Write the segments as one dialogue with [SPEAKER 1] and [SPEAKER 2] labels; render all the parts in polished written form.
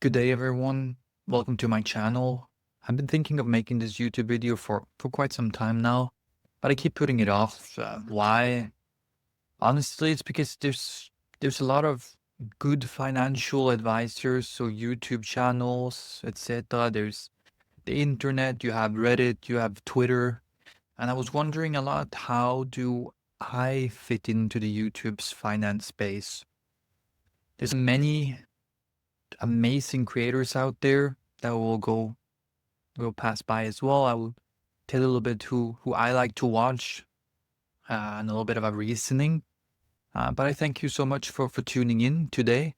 [SPEAKER 1] Good day, everyone. Welcome to my channel. I've been thinking of making this YouTube video for quite some time now, but I keep putting it off. Why? Honestly, it's because there's a lot of good financial advisors, so YouTube channels, etc. There's the internet, you have Reddit, you have Twitter, and I was wondering a lot, how do I fit into the YouTube's finance space? There's many amazing creators out there that will pass by as well. I will tell you a little bit who I like to watch, and a little bit of a reasoning. But I thank you so much for tuning in today.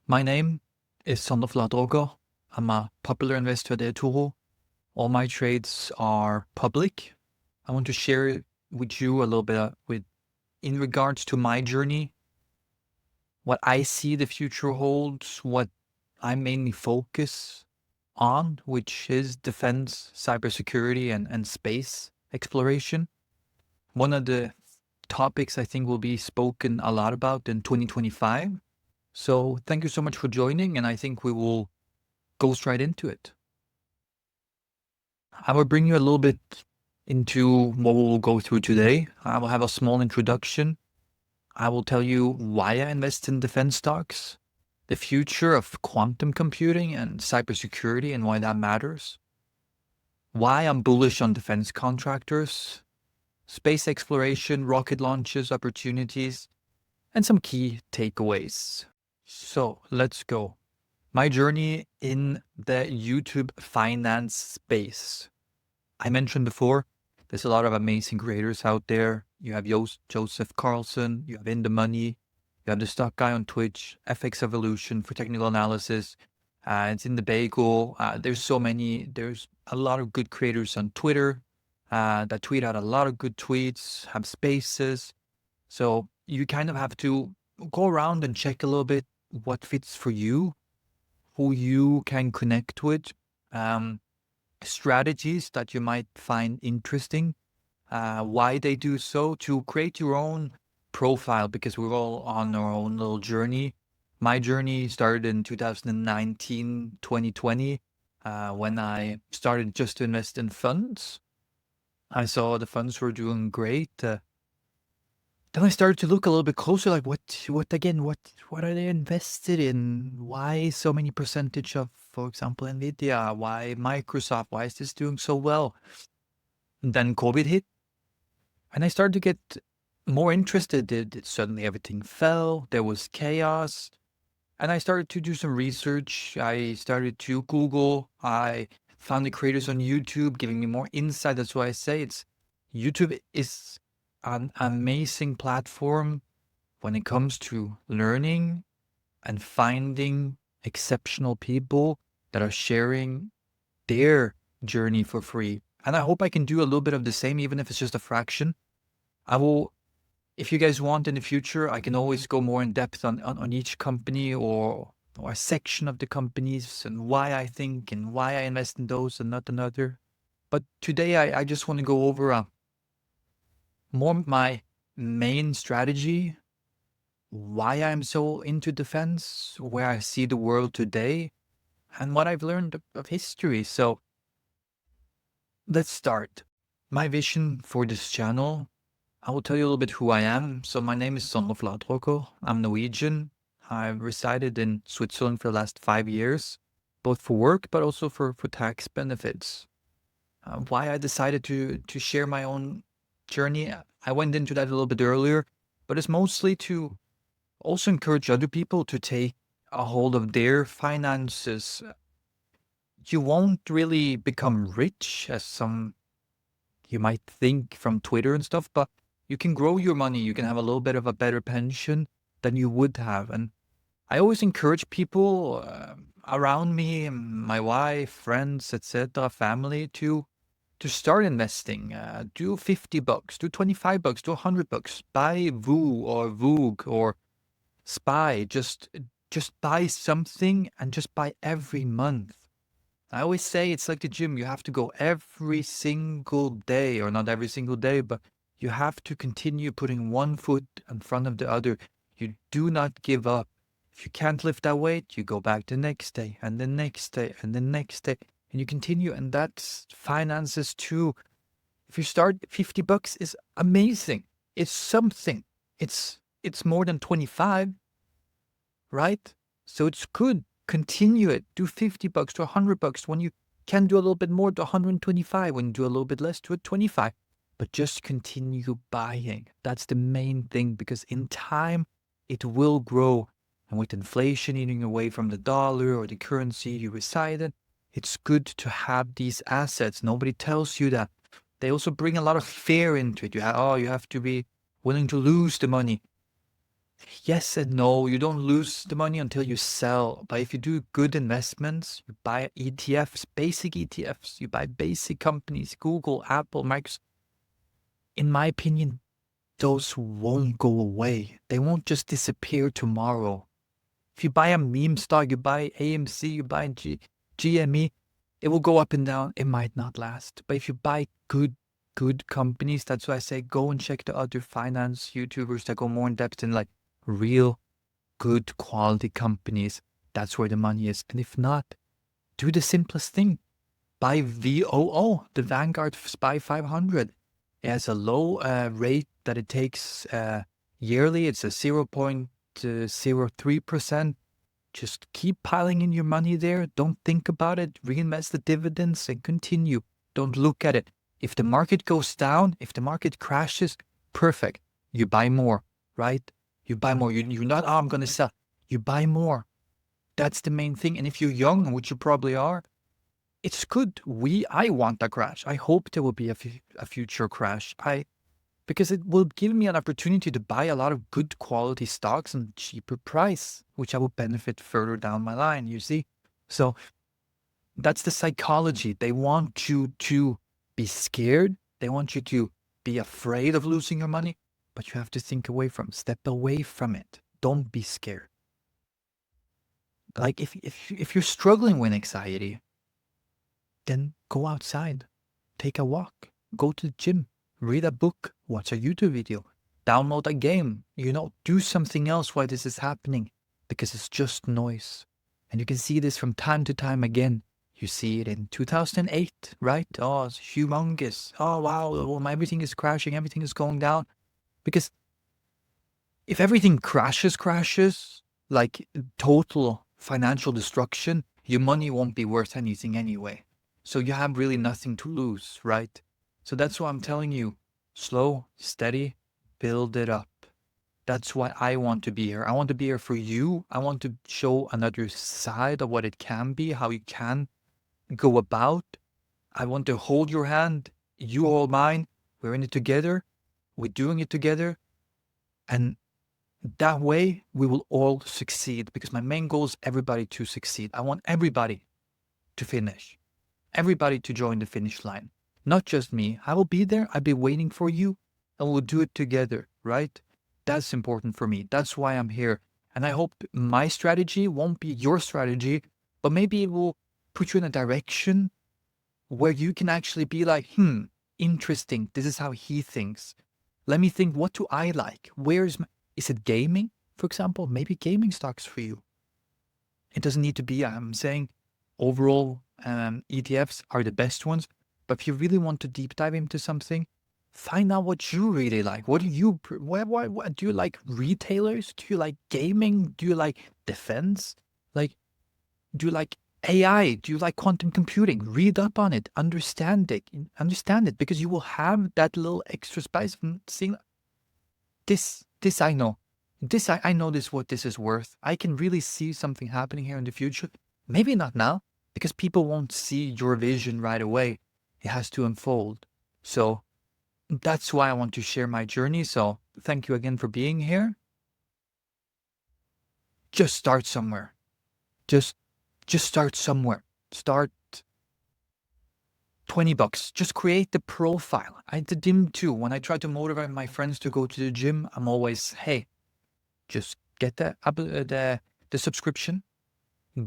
[SPEAKER 1] My name is Sondre Fladroger. I'm a popular investor at Etoro. All my trades are public. I want to share with you a little bit in regards to my journey, what I see the future holds, what I mainly focus on, which is defense, cybersecurity, and space exploration. One of the topics I think will be spoken a lot about in 2025. So thank you so much for joining, and I think we will go straight into it. I will bring you a little bit into what we will go through today. I will have a small introduction. I will tell you why I invest in defense stocks, the future of quantum computing and cybersecurity and why that matters, why I'm bullish on defense contractors, space exploration, rocket launches, opportunities, and some key takeaways. So let's go. My journey in the YouTube finance space. I mentioned before, there's a lot of amazing creators out there. You have Joseph Carlson, you have In the Money, you have the Stock Guy on Twitch, FX Evolution for technical analysis. It's in the Bagel. There's so many. There's a lot of good creators on Twitter that tweet out a lot of good tweets, have spaces. So you kind of have to go around and check a little bit what fits for you, who you can connect with, strategies that you might find interesting, why they do so, to create your own profile, because we're all on our own little journey. My journey started in 2019, 2020, when I started just to invest in funds. I saw the funds were doing great. Then I started to look a little bit closer, like what are they invested in? Why so many percentage of, for example, Nvidia? Why Microsoft? Why is this doing so well? And then COVID hit, and I started to get more interested. Suddenly everything fell. There was chaos. And I started to do some research. I started to Google. I found the creators on YouTube giving me more insight. That's why I say YouTube is an amazing platform when it comes to learning and finding exceptional people that are sharing their journey for free. And I hope I can do a little bit of the same, even if it's just a fraction. I will, if you guys want in the future, I can always go more in depth on each company or a section of the companies and why I think and why I invest in those and not another. But today I just want to go over more my main strategy, why I'm so into defense, where I see the world today, and what I've learned of history. So let's start. My vision for this channel, I will tell you a little bit who I am. So my name is Sondre Fladroger. I'm Norwegian. I've resided in Switzerland for the last 5 years, both for work, but also for tax benefits. Why I decided to share my own journey, I went into that a little bit earlier, but it's mostly to also encourage other people to take a hold of their finances. You won't really become rich, as some you might think from Twitter and stuff, but you can grow your money. You can have a little bit of a better pension than you would have. And I always encourage people around me, my wife, friends, etc., family, to start investing. Do $50, do $25, do $100. Buy VOO or VOOG or SPY. Just buy something and just buy every month. I always say it's like the gym. You have to go every single day, or not every single day, but you have to continue putting one foot in front of the other. You do not give up. If you can't lift that weight, you go back the next day and the next day and the next day, and you continue. And that's finances too. If you start, $50 is amazing. It's something. It's more than 25, right? So it's good. Continue it. Do $50 to $100. When you can do a little bit more, to 125. When you do a little bit less, to a 25. But just continue buying. That's the main thing, because in time it will grow. And with inflation eating away from the dollar or the currency you reside in, it's good to have these assets. Nobody tells you that. They also bring a lot of fear into it. You have to be willing to lose the money. Yes and no. You don't lose the money until you sell. But if you do good investments, you buy ETFs, basic ETFs, you buy basic companies, Google, Apple, Microsoft. In my opinion, those won't go away. They won't just disappear tomorrow. If you buy a meme stock, you buy AMC, you buy GME, it will go up and down. It might not last. But if you buy good companies, that's why I say go and check the other finance YouTubers that go more in depth in like real good quality companies. That's where the money is. And if not, do the simplest thing. Buy VOO, the Vanguard SPY 500. It has a low rate that it takes yearly. It's a 0.03%. Just keep piling in your money there. Don't think about it. Reinvest the dividends and continue. Don't look at it. If the market goes down, if the market crashes, perfect. You buy more, right? You buy more. You're not, I'm going to sell. You buy more. That's the main thing. And if you're young, which you probably are, it's good. I want a crash. I hope there will be a future crash. Because it will give me an opportunity to buy a lot of good quality stocks and cheaper price, which I will benefit further down my line, you see? So that's the psychology. They want you to be scared. They want you to be afraid of losing your money, but you have to step away from it. Don't be scared. Like if you're struggling with anxiety, then go outside, take a walk, go to the gym, read a book, watch a YouTube video, download a game, do something else while this is happening, because it's just noise. And you can see this from time to time again. You see it in 2008, right? Oh, it's humongous. Oh, wow, everything is crashing, everything is going down. Because if everything crashes, like total financial destruction, your money won't be worth anything anyway. So you have really nothing to lose, right? So that's why I'm telling you, slow, steady, build it up. That's why I want to be here. I want to be here for you. I want to show another side of what it can be, how you can go about. I want to hold your hand. You hold mine. We're in it together. We're doing it together. And that way we will all succeed, because my main goal is everybody to succeed. I want everybody to finish. Everybody to join the finish line. Not just me. I will be there. I'll be waiting for you, and we'll do it together, right? That's important for me. That's why I'm here. And I hope my strategy won't be your strategy, but maybe it will put you in a direction where you can actually be like, interesting. This is how he thinks. Let me think, what do I like? Is it gaming, for example? Maybe gaming stocks for you. It doesn't need to be, I'm saying, overall ETFs are the best ones. But if you really want to deep dive into something, find out what you really like. What do you do? You like retailers? Do you like gaming? Do you like defense? Do you like AI? Do you like quantum computing? Read up on it. Understand it, because you will have that little extra spice from seeing this. I know. I know what this is worth. I can really see something happening here in the future. Maybe not now, because people won't see your vision right away. It has to unfold. So that's why I want to share my journey. So thank you again for being here. Just start somewhere. Just start somewhere. Start $20. Just create the profile. I did the gym too. When I try to motivate my friends to go to the gym, I'm always, hey, just get the subscription.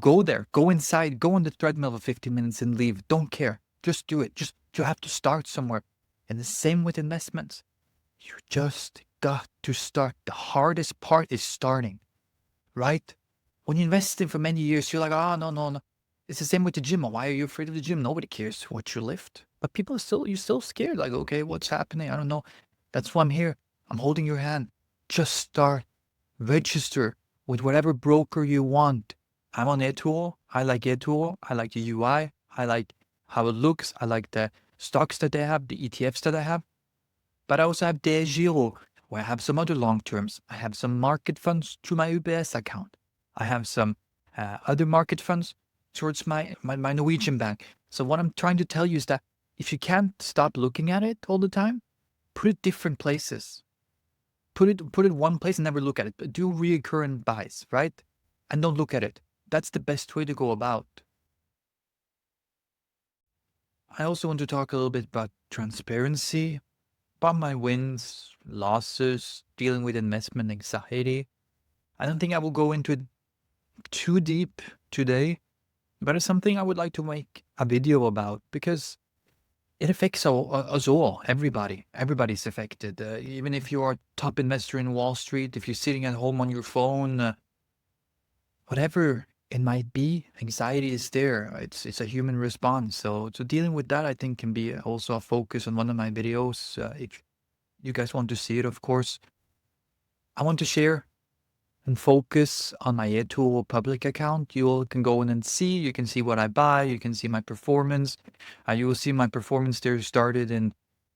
[SPEAKER 1] Go there. Go inside. Go on the treadmill for 50 minutes and leave. Don't care. Just do it. You have to start somewhere. And the same with investments. You just got to start. The hardest part is starting, right? when you invest in for many years, you're like, oh, no, no, no. It's the same with the gym. Why are you afraid of the gym? Nobody cares what you lift. But people are still, you're still scared. Like, okay, what's happening? I don't know. That's why I'm here. I'm holding your hand. Just start. Register with whatever broker you want. I'm on Etool. I like Etool. I like the UI. I like how it looks. I like the stocks that they have, the ETFs that I have. But I also have DeGiro, where I have some other long terms. I have some market funds through my UBS account. I have some other market funds towards my Norwegian bank. So what I'm trying to tell you is that if you can't stop looking at it all the time, put it different places. Put it one place and never look at it. But do recurrent buys, right? And don't look at it. That's the best way to go about. I also want to talk a little bit about transparency, about my wins, losses, dealing with investment anxiety. I don't think I will go into it too deep today, but it's something I would like to make a video about because it affects us all, everybody. Everybody's affected. Even if you are a top investor in Wall Street, if you're sitting at home on your phone, whatever it might be, anxiety is there. It's a human response. So dealing with that, I think, can be also a focus on one of my videos. If you guys want to see it, of course, I want to share and focus on my Etool public account. You all can go in and see. You can see what I buy. You can see my performance. You will see my performance there started in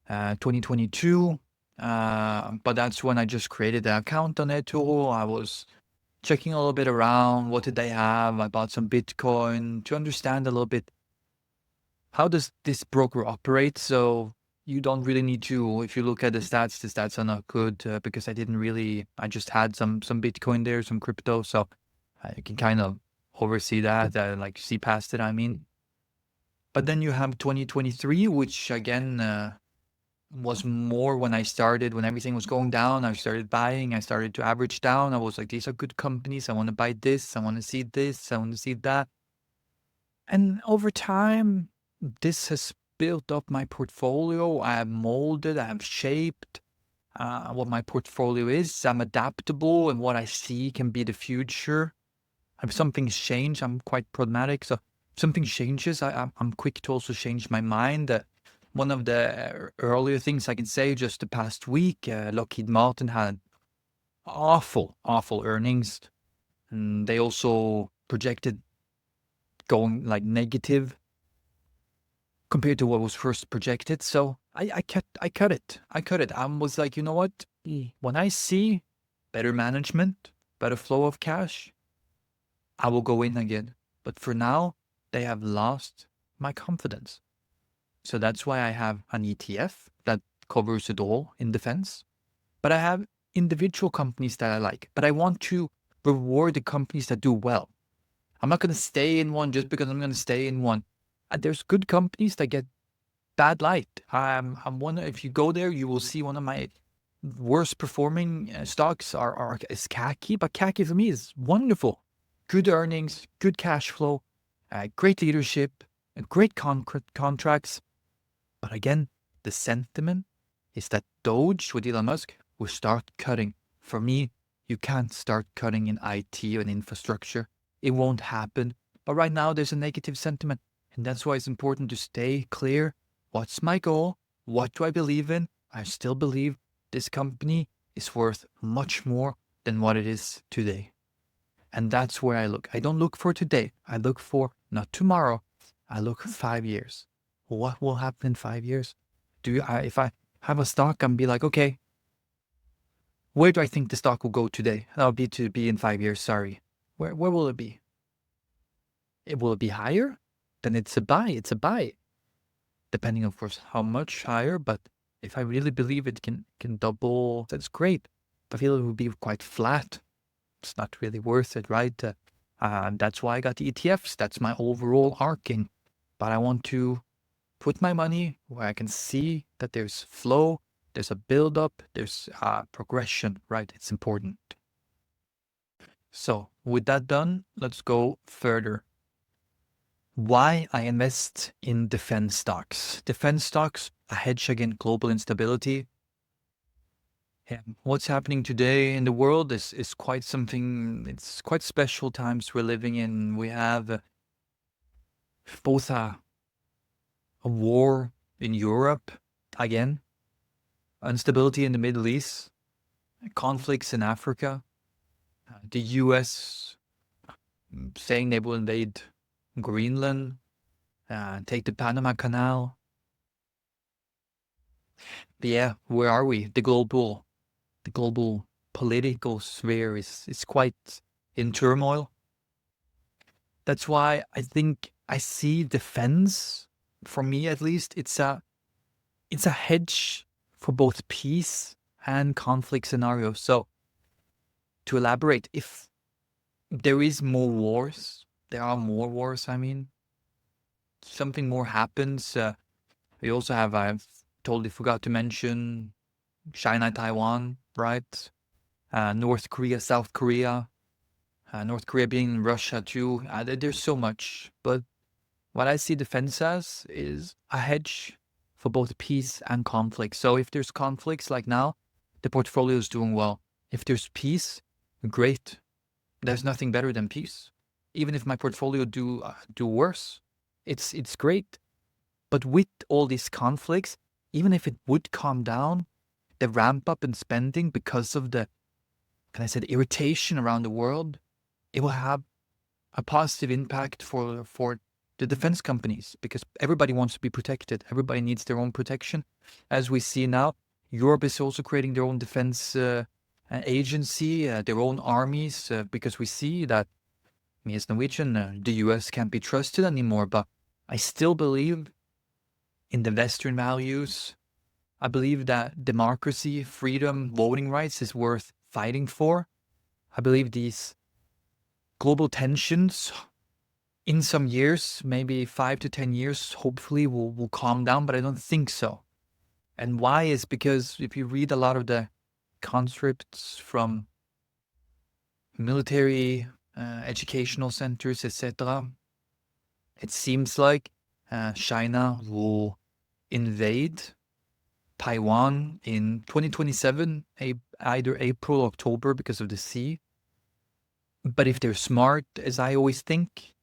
[SPEAKER 1] 2022. But that's when I just created the account on Etool. I was checking a little bit around. What did they have? I bought some Bitcoin to understand a little bit how does this broker operate. So you don't really need to, if you look at the stats are not good because I just had some Bitcoin there, some crypto. So you can kind of oversee that, like see past it, I mean. But then you have 2023, which again was more when I started, when everything was going down. I started buying, I started to average down. I was like, these are good companies. I want to buy this. I want to see this. I want to see that. And over time, this has built up my portfolio. I have molded, I have shaped what my portfolio is. I'm adaptable, and what I see can be the future. If something's changed, I'm quite pragmatic. So if something changes, I'm quick to also change my mind. One of the earlier things I can say, just the past week, Lockheed Martin had awful earnings. And they also projected going like negative compared to what was first projected. So I cut it. I was like, you know what? When I see better management, better flow of cash, I will go in again. But for now, they have lost my confidence. So that's why I have an ETF that covers it all in defense. But I have individual companies that I like. But I want to reward the companies that do well. I'm not going to stay in one just because I'm going to stay in one. There's good companies that get bad light. I'm one. If you go there, you will see one of my worst performing stocks is CACI. But CACI for me is wonderful. Good earnings, good cash flow, great leadership, great contracts. But again, the sentiment is that Doge with Elon Musk will start cutting. For me, you can't start cutting in IT and infrastructure. It won't happen. But right now, there's a negative sentiment. And that's why it's important to stay clear. What's my goal? What do I believe in? I still believe this company is worth much more than what it is today. And that's where I look. I don't look for today. I look for not tomorrow. I look 5 years. What will happen in 5 years? If I have a stock and be like, okay, where do I think the stock will go today? That'll be to be in 5 years. Sorry. Where will it be? Will it be higher? Then it's a buy. It's a buy. Depending, of course, how much higher. But if I really believe it can double, that's great. If I feel it will be quite flat, it's not really worth it, right? That's why I got the ETFs. That's my overall arcing. But I want to put my money where I can see that there's flow, there's a build-up, there's progression, right? It's important. So with that done, let's go further. Why I invest in defense stocks. Defense stocks, a hedge against global instability. Yeah. What's happening today in the world is quite something. It's quite special times we're living in. We have both a war in Europe again, instability in the Middle East, conflicts in Africa, the U.S. saying they will invade Greenland, take the Panama Canal. But yeah, where are we? The global political sphere is quite in turmoil. That's why I think I see defense, for me at least, it's a hedge for both peace and conflict scenarios. So to elaborate, if there is more wars, there are more wars, I mean, something more happens. We also have, I've totally forgot to mention China, Taiwan, right? North Korea, South Korea, North Korea being in Russia too. There's so much. But what I see defense as is a hedge for both peace and conflict. So if there's conflicts like now, the portfolio is doing well. If there's peace, great. There's nothing better than peace. Even if my portfolio do worse, it's great. But with all these conflicts, even if it would calm down, the ramp up in spending because of the, can I say, the irritation around the world, it will have a positive impact for the defense companies because everybody wants to be protected. Everybody needs their own protection. As we see now, Europe is also creating their own defense agency, their own armies, because we see that, me as Norwegian, the US can't be trusted anymore. But I still believe in the Western values. I believe that democracy, freedom, voting rights is worth fighting for. I believe these global tensions in some years, maybe 5 to 10 years, hopefully will calm down, but I don't think so. And why is because if you read a lot of the conscripts from military educational centers, etc., it seems like China will invade Taiwan in 2027, either April or October because of the sea. But if they're smart, as I always think,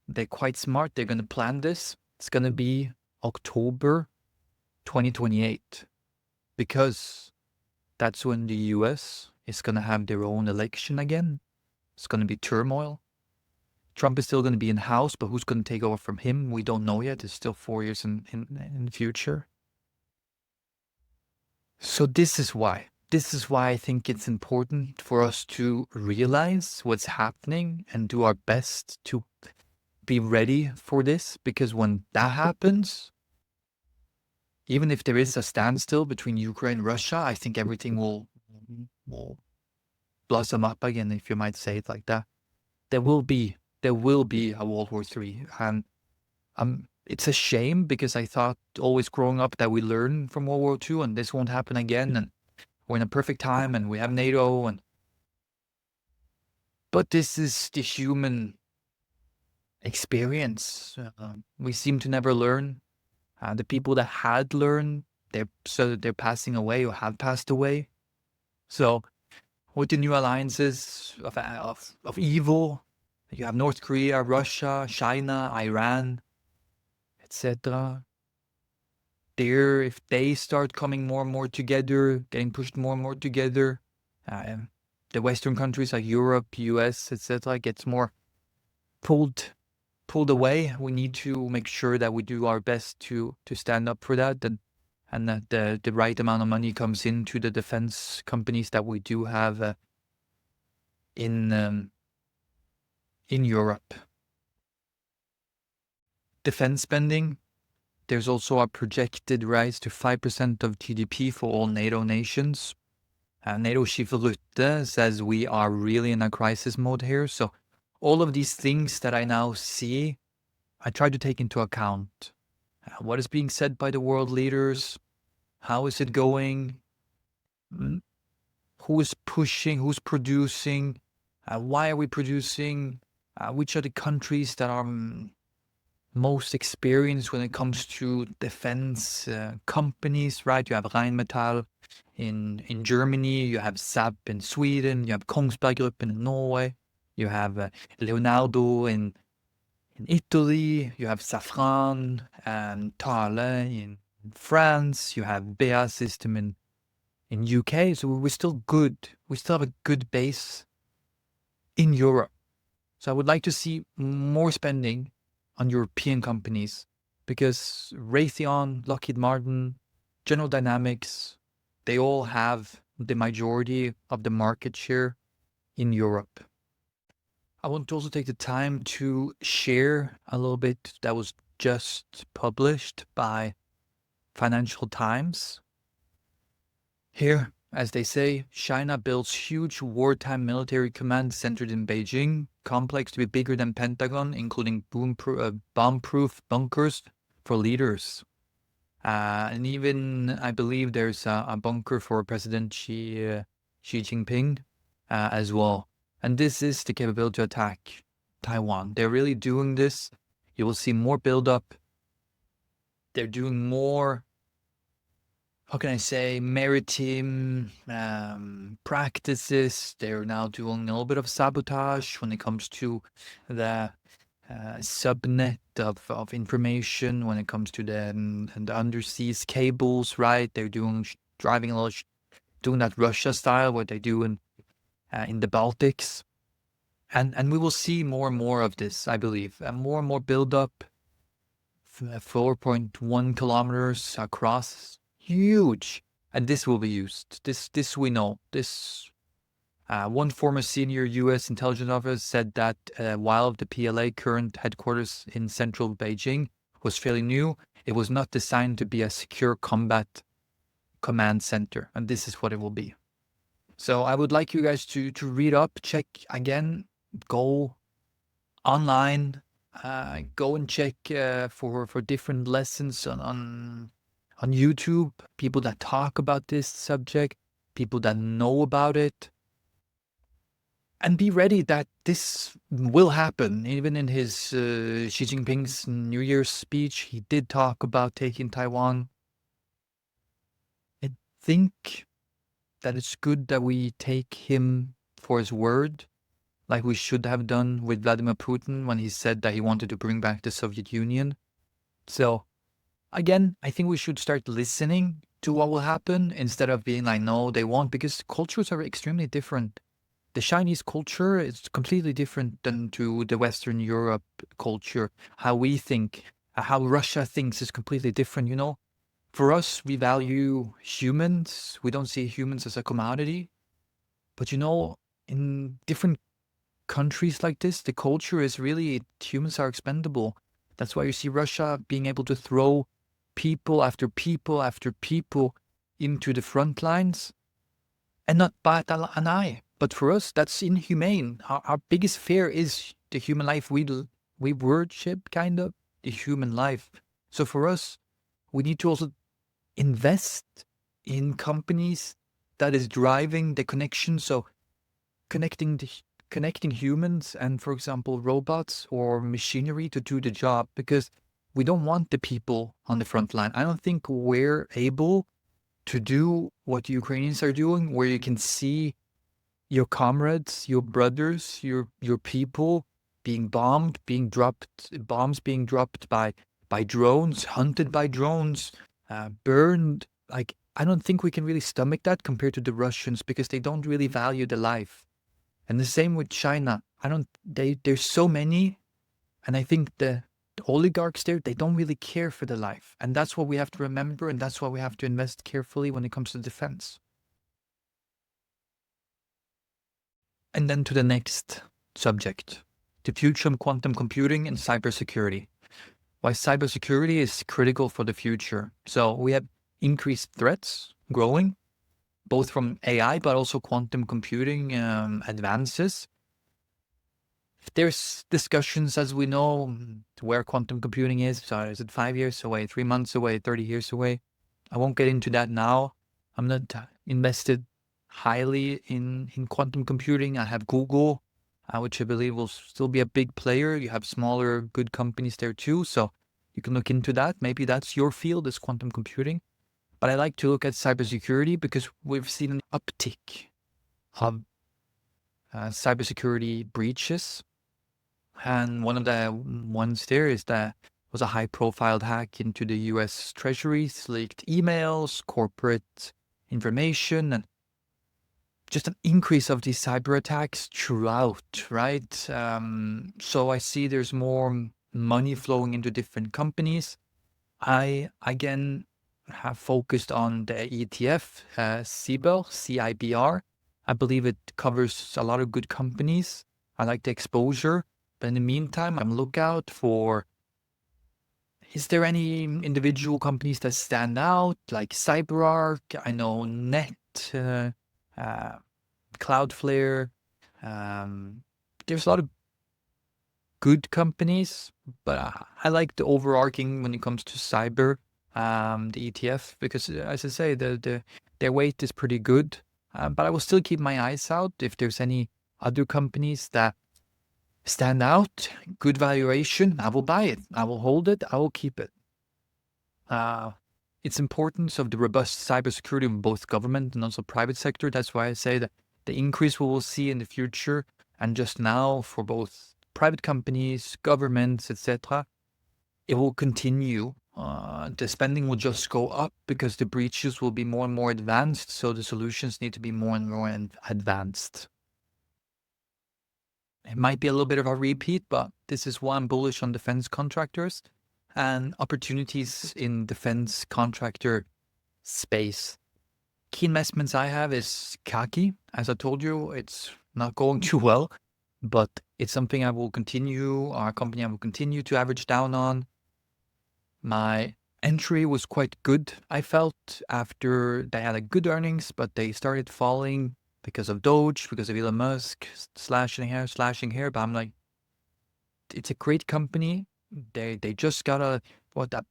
[SPEAKER 1] they're quite smart. They're going to plan this. It's going to be October 2028 because that's when the US is going to have their own election again. It's going to be turmoil. Trump is still going to be in house, but who's going to take over from him? We don't know yet. It's still 4 years in the future. So this is why. This is why I think it's important for us to realize what's happening and do our best to be ready for this, because when that happens, even if there is a standstill between Ukraine and Russia, I think everything will blossom up again, if you might say it like that. There will be a World War III, and it's a shame because I thought always growing up that we learned from World War II and this won't happen again, and we're in a perfect time and we have NATO, but this is the human experience. We seem to never learn. The people that had learned, they're passing away or have passed away. So with the new alliances of evil, you have North Korea, Russia, China, Iran, etc. If they start coming more and more together, getting pushed more and more together, the Western countries like Europe, US, etc., gets more pulled away. We need to make sure that we do our best to stand up for that, and that the right amount of money comes into the defense companies that we do have in Europe. Defense spending, there's also a projected rise to 5% of GDP for all NATO nations. NATO chief Rutte says we are really in a crisis mode here. So all of these things that I now see, I try to take into account. What is being said by the world leaders? How is it going? Who is pushing? Who's producing? Why are we producing? Which are the countries that are most experienced when it comes to defense companies, right? You have Rheinmetall in Germany, you have SAP in Sweden, you have Kongsberg Gruppen in Norway, you have Leonardo in Italy, you have Safran and Thale in France, you have BEA system in UK. So we're still good. We still have a good base in Europe. So I would like to see more spending on European companies because Raytheon, Lockheed Martin, General Dynamics, they all have the majority of the market share in Europe. I want to also take the time to share a little bit that was just published by Financial Times. Here, as they say, China builds huge wartime military command centered in Beijing, complex to be bigger than Pentagon, including bomb-proof bunkers for leaders. And even, I believe there's a bunker for President Xi Jinping as well. And this is the capability to attack Taiwan. They're really doing this. You will see more buildup. They're doing more, how can I say, maritime practices. They're now doing a little bit of sabotage when it comes to the subnet of information, when it comes to the underseas cables, right? They're driving a lot, doing that Russia style, what they do in the Baltics. And we will see more and more of this, I believe. More and more buildup, 4.1 kilometers across, huge. And this will be used. This we know. This one former senior U.S. intelligence officer said that while the PLA current headquarters in central Beijing was fairly new, it was not designed to be a secure combat command center. And this is what it will be. So I would like you guys to read up, check again, go online, go and check for different lessons on YouTube, people that talk about this subject, people that know about it. And be ready that this will happen. Even in his Xi Jinping's New Year's speech, he did talk about taking Taiwan. I think that it's good that we take him for his word, like we should have done with Vladimir Putin when he said that he wanted to bring back the Soviet Union. So, again, I think we should start listening to what will happen instead of being like, no, they won't, because cultures are extremely different. The Chinese culture is completely different than to the Western Europe culture. How we think, how Russia thinks is completely different, you know? For us, we value humans. We don't see humans as a commodity. But you know, in different countries like this, the culture is really, humans are expendable. That's why you see Russia being able to throw people after people after people into the front lines and not bat an eye. But for us, that's inhumane. Our biggest fear is the human life. We worship, kind of, the human life. So for us, we need to also invest in companies that is driving the connection. So connecting humans and, for example, robots or machinery to do the job, because we don't want the people on the front line. I don't think we're able to do what the Ukrainians are doing, where you can see your comrades, your brothers, your people being bombed, bombs being dropped by drones, hunted by drones, burned. Like, I don't think we can really stomach that compared to the Russians, because they don't really value the life. And the same with China. There's so many, and I think the oligarchs there, they don't really care for the life. And that's what we have to remember, and that's why we have to invest carefully when it comes to defense. And then to the next subject, the future of quantum computing and cybersecurity. Why cybersecurity is critical for the future. So we have increased threats growing, both from AI, but also quantum computing advances. There's discussions, as we know, to where quantum computing is. So is it 5 years away, 3 months away, 30 years away? I won't get into that now. I'm not invested highly in quantum computing. I have Google. which I believe will still be a big player. You have smaller, good companies there too. So you can look into that. Maybe that's your field, is quantum computing. But I like to look at cybersecurity because we've seen an uptick of cybersecurity breaches. And one of the ones there is that was a high-profile hack into the U.S. Treasuries, leaked emails, corporate information, and just an increase of these cyber attacks throughout, right? So I see there's more money flowing into different companies. I, again, have focused on the ETF, CIBR, CIBR. I believe it covers a lot of good companies. I like the exposure. But in the meantime, I'm lookout for, is there any individual companies that stand out, like CyberArk? I know Net, uh, Cloudflare. There's a lot of good companies, but I like the overarching when it comes to cyber, the ETF, because as I say, their weight is pretty good. But I will still keep my eyes out if there's any other companies that stand out, good valuation. I will buy it. I will hold it. I will keep it. It's importance of the robust cybersecurity in both government and also private sector. That's why I say that the increase we will see in the future and just now for both private companies, governments, etc., it will continue. The spending will just go up because the breaches will be more and more advanced. So the solutions need to be more and more advanced. It might be a little bit of a repeat, but this is why I'm bullish on defense contractors and opportunities in defense contractor space. Key investments I have is CACI. As I told you, it's not going too well, but it's something I will continue, our company I will continue to average down on. My entry was quite good, I felt, after they had a good earnings, but they started falling because of Doge, because of Elon Musk, slashing here. But I'm like, it's a great company. They just got a $1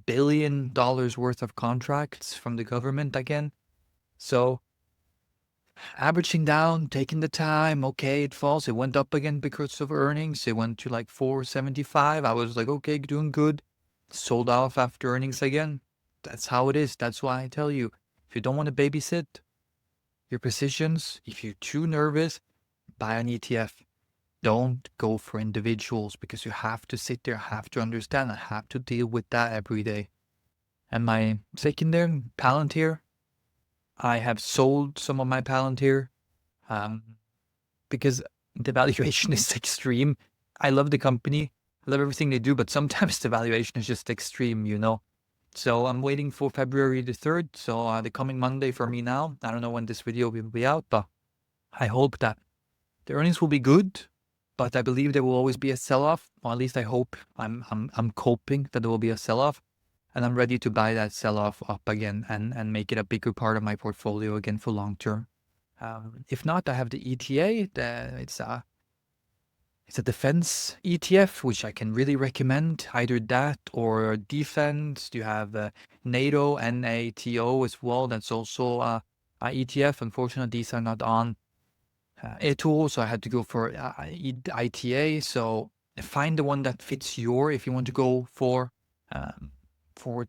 [SPEAKER 1] billion worth of contracts from the government again. So averaging down, taking the time, okay, it falls. It went up again because of earnings. It went to like 475. I was like, okay, doing good. Sold off after earnings again. That's how it is. That's why I tell you, if you don't want to babysit your positions, if you're too nervous, buy an ETF. Don't go for individuals because you have to sit there, have to understand, and have to deal with that every day. And my second there, Palantir, I have sold some of my Palantir because the valuation is extreme. I love the company. I love everything they do, but sometimes the valuation is just extreme, you know. So I'm waiting for February the 3rd. So the coming Monday for me now. I don't know when this video will be out, but I hope that the earnings will be good. But I believe there will always be a sell-off, or at least I hope. I'm hoping that there will be a sell-off, and I'm ready to buy that sell-off up again and make it a bigger part of my portfolio again for long term. If not, I have the ETA. It's a defense ETF, which I can really recommend. Either that or defense. You have NATO, NATO as well. That's also a ETF. Unfortunately, these are not on tool, so I had to go for ITA. So find the one that fits if you want to go for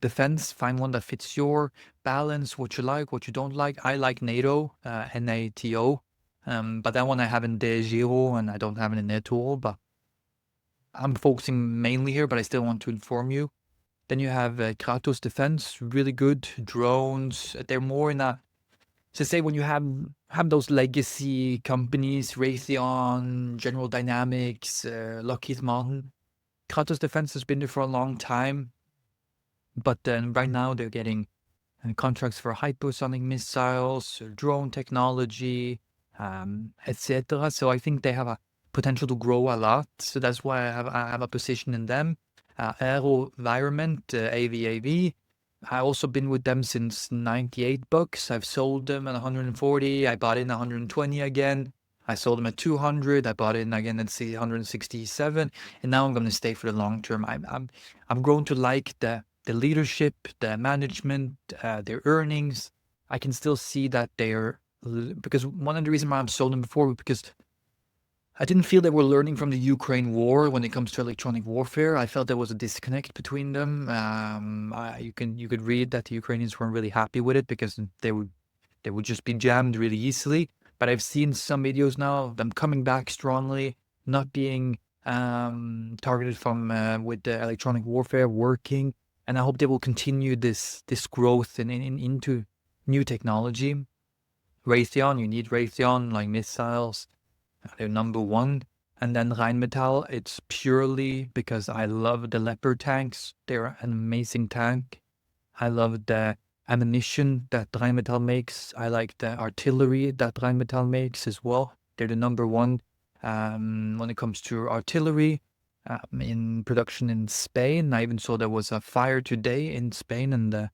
[SPEAKER 1] defense, find one that fits your balance, what you like, what you don't like. I like NATO, NATO, but that one I have in DGO and I don't have it in tool, but I'm focusing mainly here, but I still want to inform you. Then you have Kratos Defense, really good. Drones, they're more in a, so say when you have those legacy companies, Raytheon, General Dynamics, Lockheed Martin, Kratos Defense has been there for a long time, but then right now they're getting contracts for hypersonic missiles, drone technology, etc. So I think they have a potential to grow a lot. So that's why I have a position in them. AeroVironment, AVAV. I've also been with them since $98. I've sold them at 140. I bought in 120 again. I sold them at 200. I bought in again at 167, and now I'm going to stay for the long term. I'm grown to like the leadership, the management, their earnings. I can still see that they're, because one of the reasons why I've sold them before was because I didn't feel they were learning from the Ukraine war when it comes to electronic warfare. I felt there was a disconnect between them. You could read that the Ukrainians weren't really happy with it because they would just be jammed really easily. But I've seen some videos now of them coming back strongly, not being targeted from with the electronic warfare working, and I hope they will continue this growth into new technology. Raytheon, you need Raytheon like missiles. They're number one. And then Rheinmetall, it's purely because I love the Leopard tanks. They're an amazing tank. I love the ammunition that Rheinmetall makes. I like the artillery that Rheinmetall makes as well. They're the number one when it comes to artillery in production in Spain. I even saw there was a fire today in Spain, and there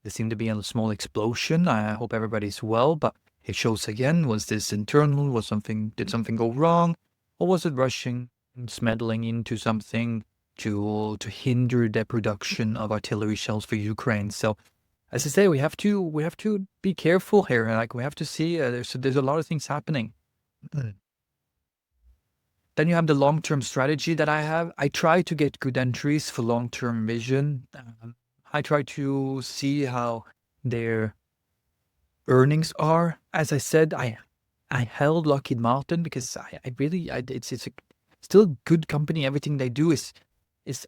[SPEAKER 1] seemed to be a small explosion. I hope everybody's well, but it shows again, was this internal? Did something go wrong? Or was it Russian meddling into something to hinder the production of artillery shells for Ukraine? So, as I say, we have to be careful here. Like, we have to see there's a lot of things happening. Then you have the long-term strategy that I have. I try to get good entries for long-term vision. I try to see how their earnings are. As I said, I held Lockheed Martin because it's a still a good company. Everything they do is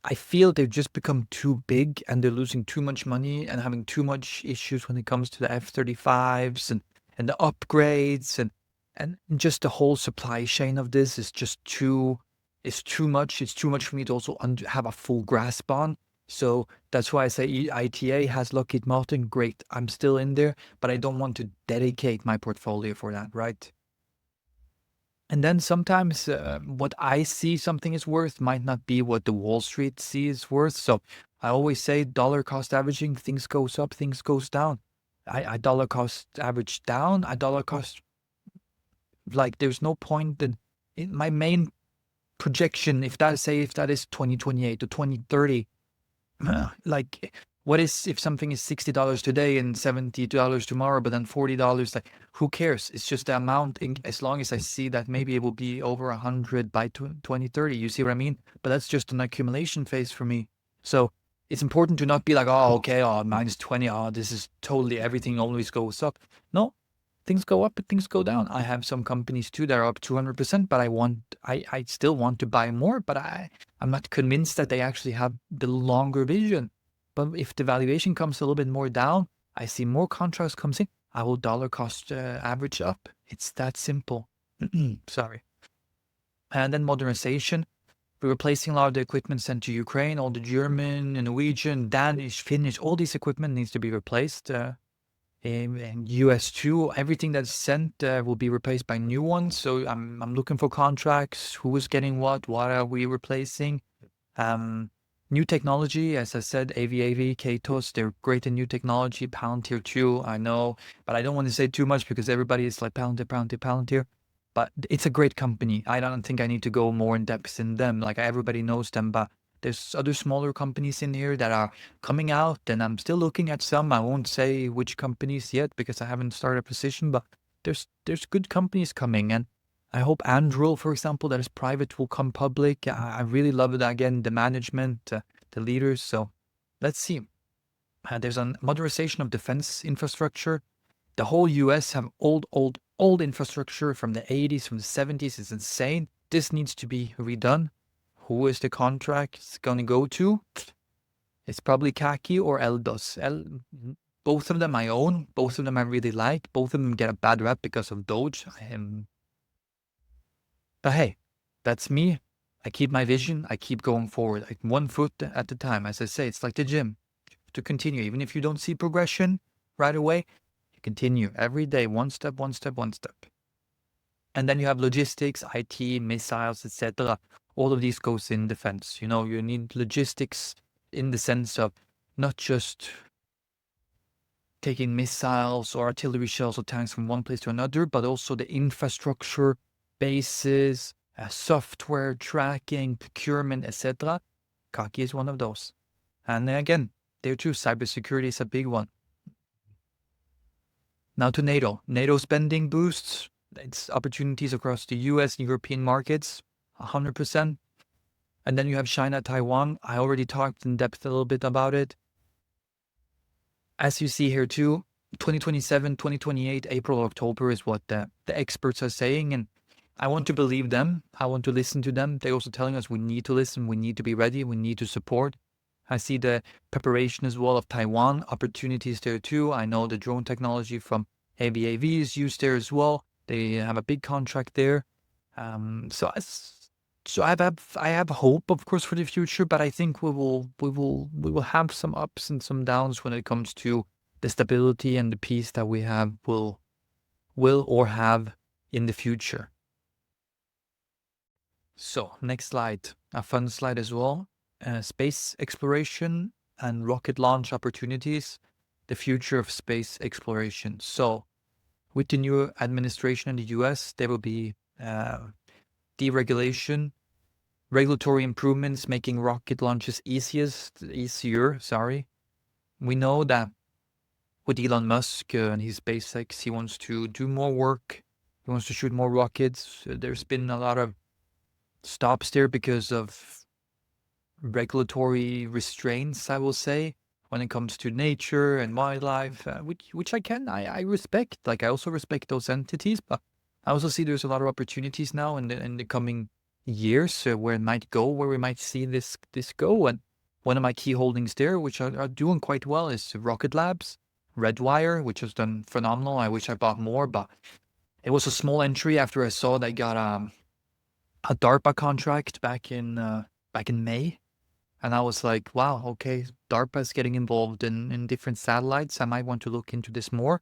[SPEAKER 1] I feel they've just become too big and they're losing too much money and having too much issues when it comes to the F-35s and the upgrades and just the whole supply chain of this is just too much. It's too much for me to also have a full grasp on. So that's why I say ITA has Lockheed Martin. Great, I'm still in there, but I don't want to dedicate my portfolio for that, right? And then sometimes what I see something is worth might not be what the Wall Street sees worth. So I always say dollar cost averaging, things goes up, things goes down. I dollar cost average down, I dollar cost, like there's no point in my main projection, if that is 2028 to 2030, like what is if something is $60 today and $70 tomorrow, but then $40, like who cares? It's just the amount as long as I see that maybe it will be over 100 by 2030. You see what I mean? But that's just an accumulation phase for me. So it's important to not be like, oh, okay, oh, minus 20, oh, this is totally everything always goes up. No, things go up and things go down. I have some companies too that are up 200%, but I still want to buy more, but I'm not convinced that they actually have the longer vision. But if the valuation comes a little bit more down, I see more contracts comes in, I will dollar cost average up. It's that simple. Sorry. And then modernization. We're replacing a lot of the equipment sent to Ukraine, all the German, Norwegian, Danish, Finnish, all this equipment needs to be replaced. And US too, everything that's sent will be replaced by new ones. So I'm looking for contracts. Who is getting what? What are we replacing? New technology, as I said, AVAV, Katos, they're great in new technology. Palantir too, I know, but I don't want to say too much because everybody is like Palantir, Palantir, Palantir. But it's a great company. I don't think I need to go more in depth in them. Like everybody knows them, but there's other smaller companies in here that are coming out, and I'm still looking at some. I won't say which companies yet because I haven't started a position, but there's good companies coming, and I hope Anduril, for example, that is private, will come public. I really love it again, the management, the leaders. So let's see. There's a modernization of defense infrastructure. The whole US have old infrastructure from the 80s, from the 70s. It's insane. This needs to be redone. Who is the contract going to go to? It's probably CACI or Eldos. Both of them I own. Both of them I really like. Both of them get a bad rap because of Doge. But hey, that's me. I keep my vision. I keep going forward, like 1 foot at a time. As I say, it's like the gym. To continue, even if you don't see progression right away, you continue every day, one step, one step, one step. And then you have logistics, IT, missiles, etc. All of these goes in defense. You know, you need logistics in the sense of not just taking missiles or artillery shells or tanks from one place to another, but also the infrastructure, bases, software, tracking, procurement, etc. CACI is one of those. And again, there too, cybersecurity is a big one. Now to NATO. NATO spending boosts. It's opportunities across the US and European markets, 100%. And then you have China, Taiwan. I already talked in depth a little bit about it. As you see here too, 2027, 2028, April, October is what the experts are saying. And I want to believe them. I want to listen to them. They're also telling us we need to listen. We need to be ready. We need to support. I see the preparation as well of Taiwan, opportunities there too. I know the drone technology from AVAV is used there as well. They have a big contract there. So I have hope, of course, for the future, but I think we will have some ups and some downs when it comes to the stability and the peace that we have will or have in the future. So next slide, a fun slide as well. Space exploration and rocket launch opportunities, the future of space exploration. So with the new administration in the US, there will be deregulation, regulatory improvements, making rocket launches easier. We know that with Elon Musk and his SpaceX, he wants to do more work. He wants to shoot more rockets. There's been a lot of stops there because of regulatory restraints, I will say, when it comes to nature and wildlife, which I respect. Like I also respect those entities, but I also see there's a lot of opportunities now in the coming years where it might go, where we might see this go. And one of my key holdings there, which are doing quite well, is Rocket Labs, Redwire, which has done phenomenal. I wish I bought more, but it was a small entry after I saw they got a DARPA contract back in May. And I was like, wow, okay, DARPA is getting involved in different satellites. I might want to look into this more.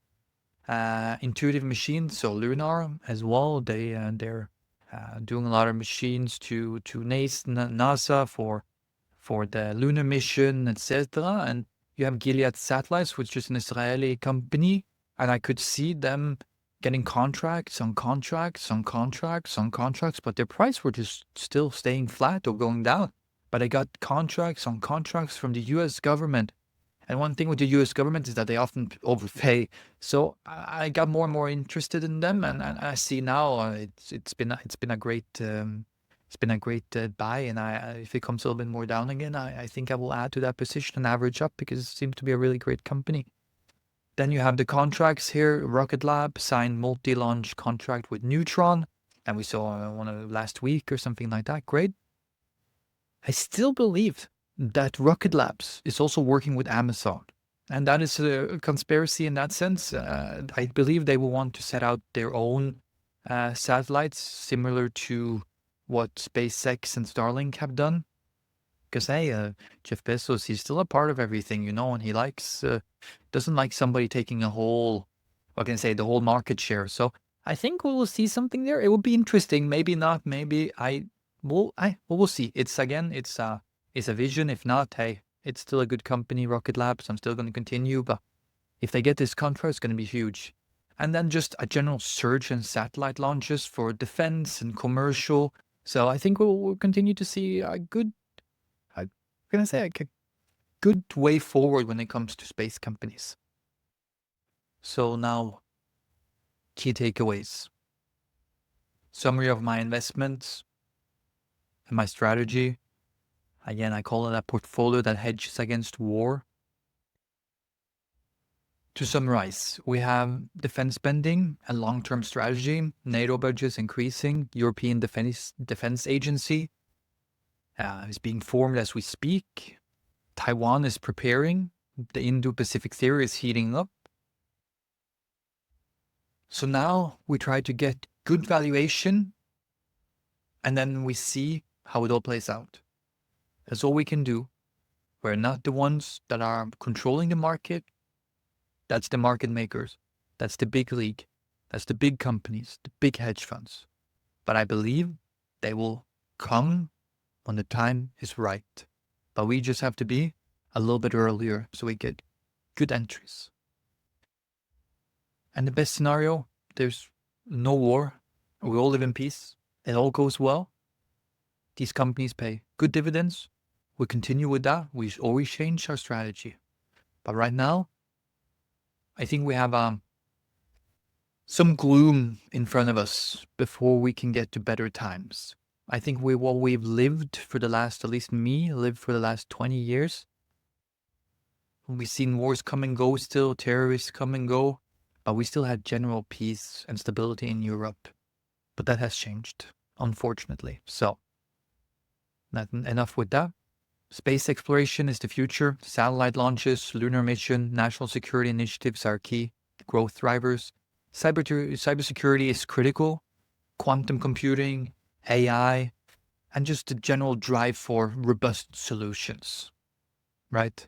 [SPEAKER 1] Intuitive Machines, so Lunar as well. They're doing a lot of machines to NASA for the lunar mission, etc. And you have Gilead Satellites, which is an Israeli company, and I could see them getting contracts on contracts on contracts on contracts, but their price were just still staying flat or going down. But I got contracts on contracts from the US government. And one thing with the US government is that they often overpay. So I got more and more interested in them, and I see now it's been a great buy. And if it comes a little bit more down again, I think I will add to that position and average up because it seems to be a really great company. Then you have the contracts here. Rocket Lab signed multi-launch contract with Neutron, and we saw one of last week or something like that. Great. I still believe that Rocket Labs is also working with Amazon. And that is a conspiracy in that sense. I believe they will want to set out their own satellites, similar to what SpaceX and Starlink have done. Because, hey, Jeff Bezos, he's still a part of everything, and he doesn't like somebody taking the whole market share. So I think we will see something there. It will be interesting. Maybe not. Maybe we'll see. It's a vision. If not, hey, it's still a good company, Rocket Labs. I'm still going to continue. But if they get this contract, it's going to be huge. And then just a general surge in satellite launches for defense and commercial. So I think we'll continue to see a good way forward when it comes to space companies. So now, key takeaways. Summary of my investments and my strategy. Again, I call it a portfolio that hedges against war. To summarize, we have defense spending and long-term strategy, NATO budgets increasing, European Defense Agency is being formed as we speak. Taiwan is preparing. The Indo-Pacific theory is heating up. So now we try to get good valuation, and then we see how it all plays out. That's all we can do. We're not the ones that are controlling the market. That's the market makers. That's the big league. That's the big companies, the big hedge funds. But I believe they will come when the time is right. But we just have to be a little bit earlier so we get good entries. And the best scenario, there's no war. We all live in peace. It all goes well. These companies pay good dividends. We continue with that. We always change our strategy. But right now, I think we have some gloom in front of us before we can get to better times. I think what we've lived for the last, at least me, lived for the last 20 years. We've seen wars come and go still, terrorists come and go, but we still had general peace and stability in Europe. But that has changed, unfortunately. So, enough with that. Space exploration is the future. Satellite launches, lunar mission, national security initiatives are key growth drivers. Cybersecurity is critical. Quantum computing, AI, and just the general drive for robust solutions, right?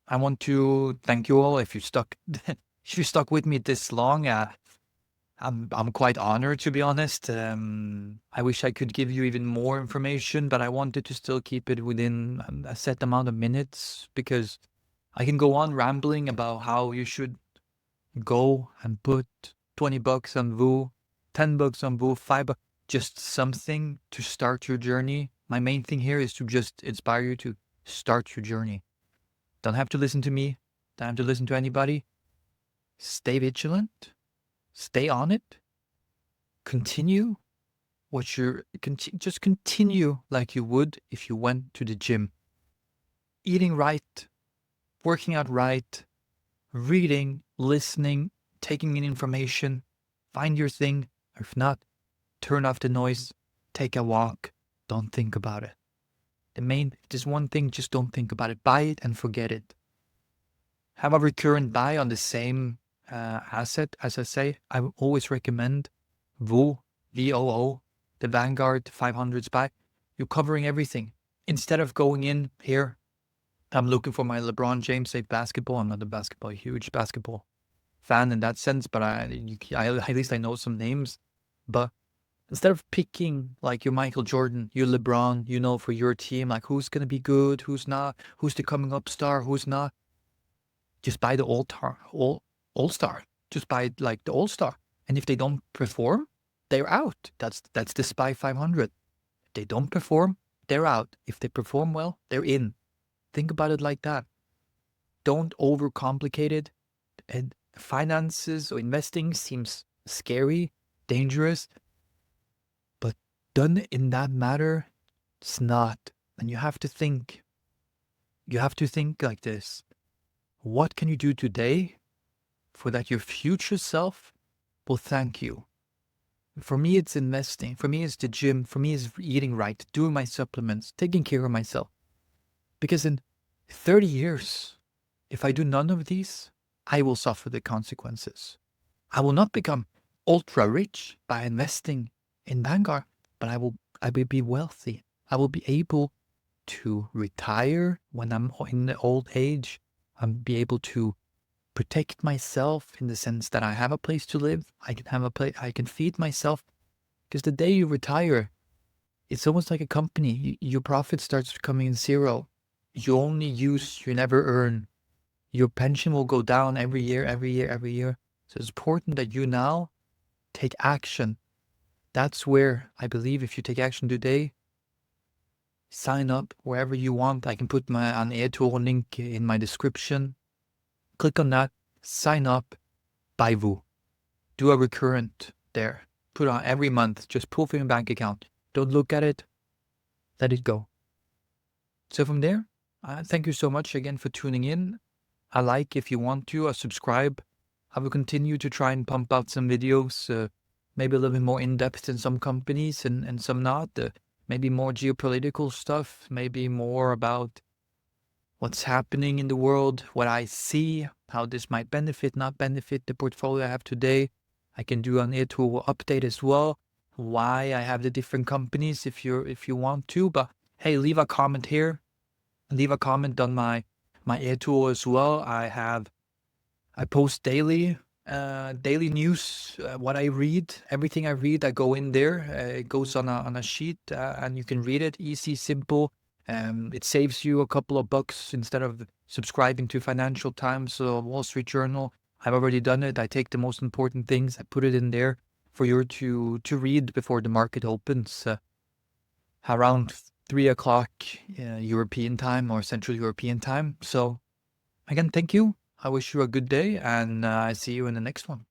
[SPEAKER 1] I want to thank you all if you stuck if you stuck with me this long. I'm quite honored, to be honest. I wish I could give you even more information, but I wanted to still keep it within a set amount of minutes because I can go on rambling about how you should go and put $20 on Voo, $10 on Voo, $5, just something to start your journey. My main thing here is to just inspire you to start your journey. Don't have to listen to me. Don't have to listen to anybody. Stay vigilant. Stay on it. Continue just continue like you would if you went to the gym. Eating right, working out right, reading, listening, taking in information. Find your thing. If not, turn off the noise. Take a walk. Don't think about it. There's one thing, just don't think about it. Buy it and forget it. Have a recurrent buy on the same asset. As I say, I would always recommend VOO, VOO, the Vanguard 500 SPY. You're covering everything. Instead of going in here, I'm looking for my LeBron James say basketball. I'm not a huge basketball fan in that sense, but at least I know some names. But instead of picking like your Michael Jordan, your LeBron, for your team, like who's going to be good, who's not, who's the coming up star, who's not, just buy the all-star. Just buy like the all-star. And if they don't perform, they're out. That's the SPY 500. If they don't perform, they're out. If they perform well, they're in. Think about it like that. Don't overcomplicate it. And finances or investing seems scary, dangerous, but done in that matter, it's not. And you have to think. You have to think like this. What can you do today for that your future self will thank you? For me, it's investing. For me, it's the gym. For me, it's eating right, doing my supplements, taking care of myself. Because in 30 years, if I do none of these, I will suffer the consequences. I will not become ultra rich by investing in Vanguard, but I will be wealthy. I will be able to retire when I'm in the old age. I'll be able to protect myself in the sense that I have a place to live. I can have a place. I can feed myself. Because the day you retire, it's almost like a company. Your profit starts coming in zero. You only use, you never earn. Your pension will go down every year. So it's important that you now take action. That's where I believe if you take action today, sign up wherever you want. I can put an Airtour link in my description. Click on that, sign up, buy VOO. Do a recurrent there. Put on every month. Just pull from your bank account. Don't look at it. Let it go. So from there, thank you so much again for tuning in. I like if you want to, subscribe. I will continue to try and pump out some videos, maybe a little bit more in-depth in some companies and some not. Maybe more geopolitical stuff, maybe more about what's happening in the world, what I see, how this might benefit, not benefit the portfolio I have today. I can do an Airtour update as well, why I have the different companies if you want to. But hey, leave a comment here. Leave a comment on my Airtour as well. I post daily news, what I read, everything I read, I go in there. It goes on a sheet, and you can read it. Easy, simple. It saves you a couple of bucks instead of subscribing to Financial Times or Wall Street Journal. I've already done it. I take the most important things, I put it in there for you to read before the market opens around 3 o'clock European time or Central European time. So again, thank you. I wish you a good day, and I see you in the next one.